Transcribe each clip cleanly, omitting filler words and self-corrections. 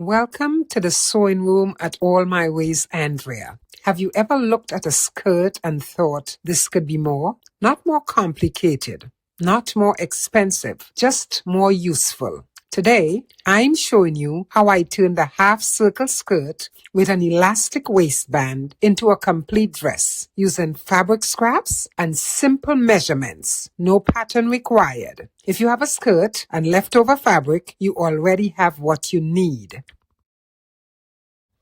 Welcome to the sewing room at All My Ways, Andrea. Have you ever looked at a skirt and thought this could be more? Not more complicated, not more expensive, just more useful. Today, I'm showing you how I turned a half-circle skirt with an elastic waistband into a complete dress using fabric scraps and simple measurements. No pattern required. If you have a skirt and leftover fabric, you already have what you need.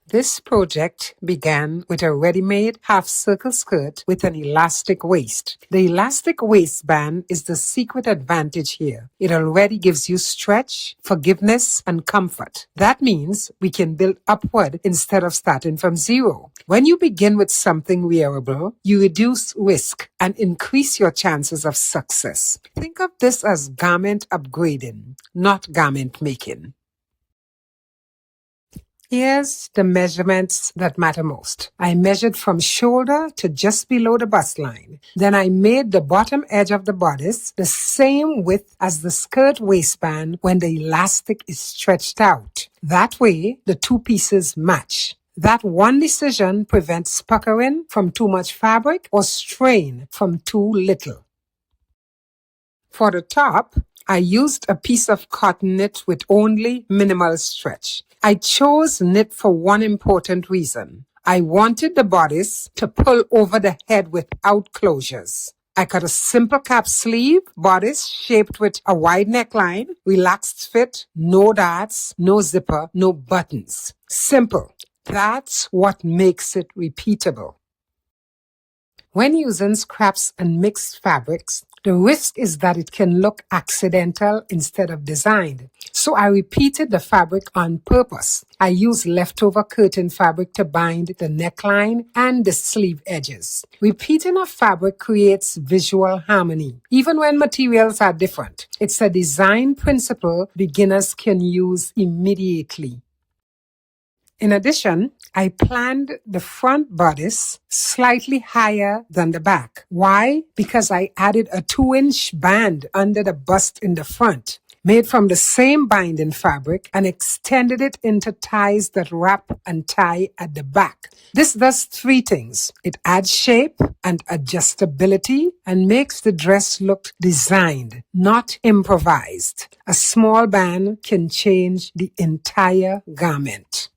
This project began with a ready-made half-circle skirt with an elastic waist. The elastic waistband is the secret advantage here. It already gives you stretch, forgiveness, and comfort. That means we can build upward instead of starting from zero. When you begin with something wearable, you reduce risk and increase your chances of success. Think of this as garment upgrading, not garment making. Here's the measurements that matter most. I measured from shoulder to just below the bust line. Then I made the bottom edge of the bodice the same width as the skirt waistband when the elastic is stretched out. That way, the two pieces match. That one decision prevents puckering from too much fabric or strain from too little. For the top, I used a piece of cotton knit with only minimal stretch. I chose knit for one important reason. I wanted the bodice to pull over the head without closures. I cut a simple cap sleeve bodice shaped with a wide neckline, relaxed fit, no darts, no zipper, no buttons. Simple. That's what makes it repeatable. When using scraps and mixed fabrics, the risk is that it can look accidental instead of designed. So I repeated the fabric on purpose. I used leftover curtain fabric to bind the neckline and the sleeve edges. Repeating a fabric creates visual harmony, even when materials are different. It's a design principle beginners can use immediately. In addition, I planned the front bodice slightly higher than the back. Why? Because I added a 2-inch band under the bust in the front, made from the same binding fabric, and extended it into ties that wrap and tie at the back. This does three things. It adds shape and adjustability and makes the dress look designed, not improvised. A small band can change the entire garment.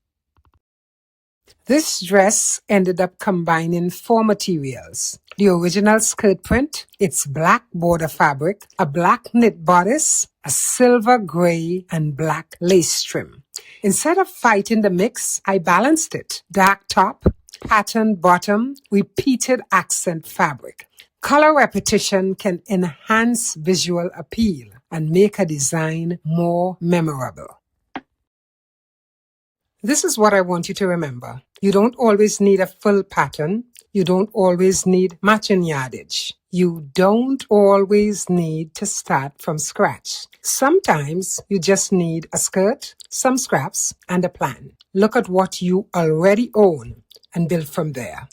This dress ended up combining 4 materials. The original skirt print, its black border fabric, a black knit bodice, a silver, gray, and black lace trim. Instead of fighting the mix, I balanced it. Dark top, patterned bottom, repeated accent fabric. Color repetition can enhance visual appeal and make a design more memorable. This is what I want you to remember. You don't always need a full pattern. You don't always need matching yardage. You don't always need to start from scratch. Sometimes you just need a skirt, some scraps, and a plan. Look at what you already own and build from there.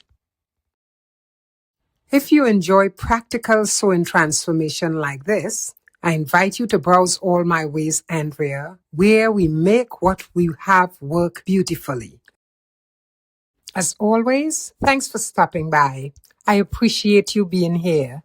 If you enjoy practical sewing transformation like this, I invite you to browse All My Ways, Andrea, where we make what we have work beautifully. As always, thanks for stopping by. I appreciate you being here.